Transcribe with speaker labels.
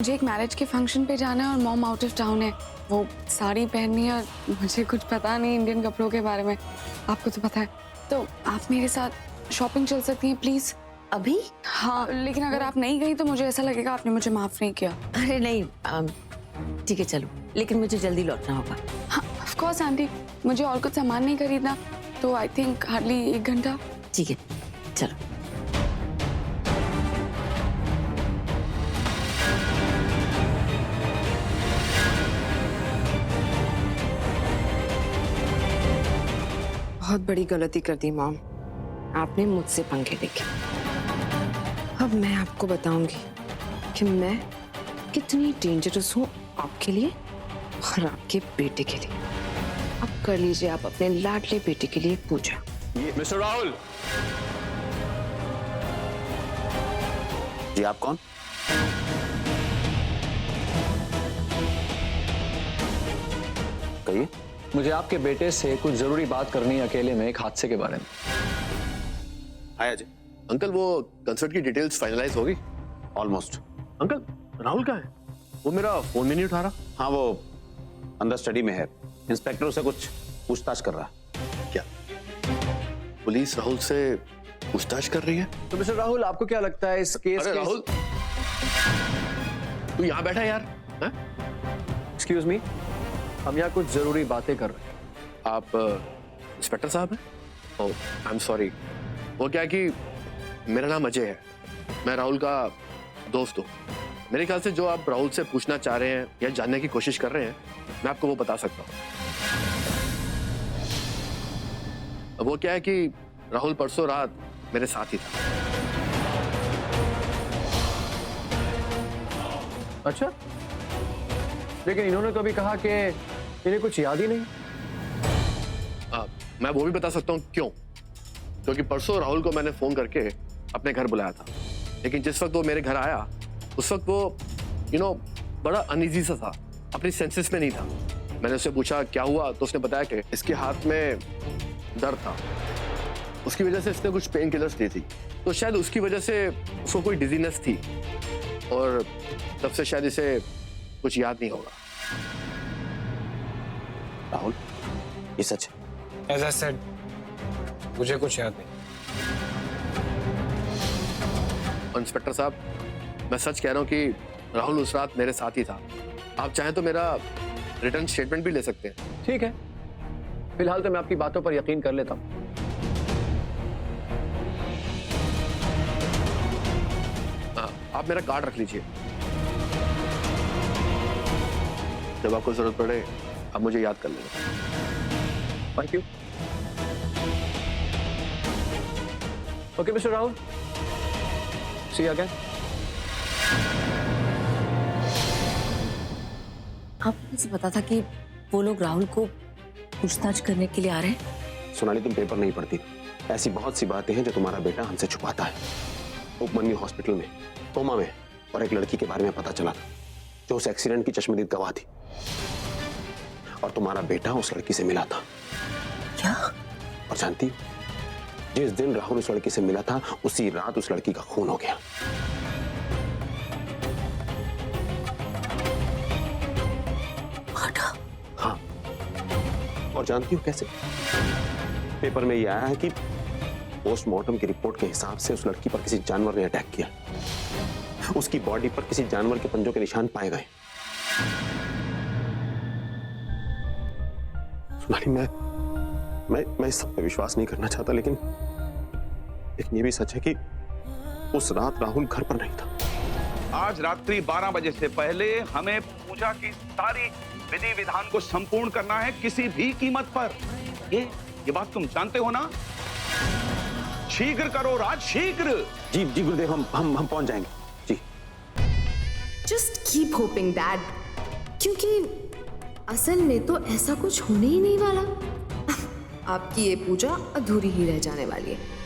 Speaker 1: मुझे एक मैरिज के फंक्शन पे जाना है और मॉम आउट ऑफ टाउन है। वो साड़ी पहननी है और मुझे कुछ पता नहीं इंडियन कपड़ों के बारे में, आपको तो पता है। तो आप मेरे साथ शॉपिंग चल सकती हैं प्लीज?
Speaker 2: अभी?
Speaker 1: हाँ, लेकिन अगर आप नहीं गई तो मुझे ऐसा लगेगा आपने मुझे माफ नहीं किया।
Speaker 2: अरे नहीं, ठीक है चलो, लेकिन मुझे जल्दी लौटना होगा।
Speaker 1: हाँ ऑफ कोर्स आंटी, मुझे और कुछ सामान नहीं खरीदना, तो आई थिंक हार्डली 1 घंटा।
Speaker 2: ठीक है चलो।
Speaker 3: बहुत बड़ी गलती कर दी मॉम, आपने मुझसे पंगे लेके। अब मैं आपको बताऊंगी कि मैं कितनी डेंजरस हूँ आपके लिए और आपके बेटे के लिए। अब कर लीजिए आप अपने लाडले बेटे के लिए पूजा।
Speaker 4: मिस्टर राहुल
Speaker 5: जी, आप कौन? कहिए।
Speaker 4: मुझे आपके बेटे से कुछ जरूरी बात करनी है अकेले में, एक हादसे के बारे में।
Speaker 5: हाय अजय। अंकल, वो कंसर्ट की डिटेल्स फाइनलाइज होगी? ऑलमोस्ट।
Speaker 6: अंकल, राहुल कहाँ है? वो मेरा फोन भी नहीं उठा रहा।
Speaker 5: हाँ, वो अंदर स्टडी में है। इंस्पेक्टर उसे कुछ पूछताछ कर रहा है।
Speaker 6: क्या पुलिस राहुल से पूछताछ कर रही है?
Speaker 4: तो मिस्टर राहुल, आपको क्या लगता है इस केस
Speaker 6: अरे राहुल, तू यहाँ बैठा है यार?
Speaker 4: एक्सक्यूज मी, हम यहाँ कुछ जरूरी बातें कर रहे हैं।
Speaker 6: आप इंस्पेक्टर साहब हैं? ओह, आई एम सॉरी। वो क्या है कि मेरा नाम अजय है, मैं राहुल का दोस्त हूँ। मेरे ख्याल से जो आप राहुल से पूछना चाह रहे हैं या जानने की कोशिश कर रहे हैं, मैं आपको वो बता सकता हूँ। वो क्या है कि राहुल परसों रात मेरे साथ ही था।
Speaker 4: अच्छा, लेकिन इन्होंने तो अभी कहा कि इन्हें कुछ याद ही नहीं।
Speaker 6: मैं वो भी बता सकता हूँ क्यों। क्योंकि परसों राहुल को मैंने फोन करके अपने घर बुलाया था, लेकिन जिस वक्त वो मेरे घर आया उस वक्त वो बड़ा अनईजी सा था, अपनी सेंसेस में नहीं था। मैंने उससे पूछा क्या हुआ, तो उसने बताया कि इसके हाथ में दर्द था, उसकी वजह से इसने कुछ पेन किलर्स दी थी, तो शायद उसकी वजह से उसको कोई डिजीनेस थी और तब से शायद इसे कुछ याद नहीं होगा।
Speaker 5: राहुल, ये सच है?
Speaker 7: As I said, मुझे कुछ याद नहीं।
Speaker 6: और इंस्पेक्टर साहब, मैं सच कह रहा हूँ कि राहुल उस रात मेरे साथ ही था। आप चाहें तो मेरा रिटर्न स्टेटमेंट भी ले सकते हैं।
Speaker 4: ठीक है, फिलहाल तो मैं आपकी बातों पर यकीन कर लेता हूँ।
Speaker 6: आप मेरा कार्ड रख लीजिए, जब आपको जरूरत पड़े आप मुझे याद कर लेना।
Speaker 4: Thank you. Okay mister Rahul, see you again.
Speaker 2: आपको कैसे पता था कि वो लोग राहुल को पूछताछ करने के लिए आ रहे हैं?
Speaker 5: सोनाली, तुम पेपर नहीं पढ़ती। ऐसी बहुत सी बातें हैं जो तुम्हारा बेटा हमसे छुपाता है। उपमन्यु हॉस्पिटल में कोमा में और एक लड़की के बारे में पता चला था जो उस एक्सीडेंट की चश्मदीद गवाह थी, और तुम्हारा बेटा उस लड़की से मिला था।
Speaker 2: क्या?
Speaker 5: और जानती हो, जिस दिन राहुल उस लड़की से मिला था उसी रात उस लड़की का खून हो गया।
Speaker 2: हटा।
Speaker 5: हाँ, और जानती हो कैसे? पेपर में यह आया है कि पोस्टमार्टम की रिपोर्ट के हिसाब से उस लड़की पर किसी जानवर ने अटैक किया। उसकी बॉडी पर किसी जानवर के पंजों के निशान पाए गए। सुनाली, मैं इस सब पे विश्वास नहीं करना चाहता, लेकिन ये भी सच है कि उस रात राहुल घर पर नहीं था।
Speaker 8: आज रात्रि 12 बजे से पहले हमें पूजा की सारी विधि विधान को संपूर्ण करना है, किसी भी कीमत पर। ये बात तुम जानते हो ना? शीघ्र करो राज, शीघ्र।
Speaker 5: जी जी गुरुदेव, हम पहुंच जाएंगे जी।
Speaker 3: जस्ट कीप होपिंग डैड, क्योंकि असल में तो ऐसा कुछ होने ही नहीं वाला। आपकी ये पूजा अधूरी ही रह जाने वाली है।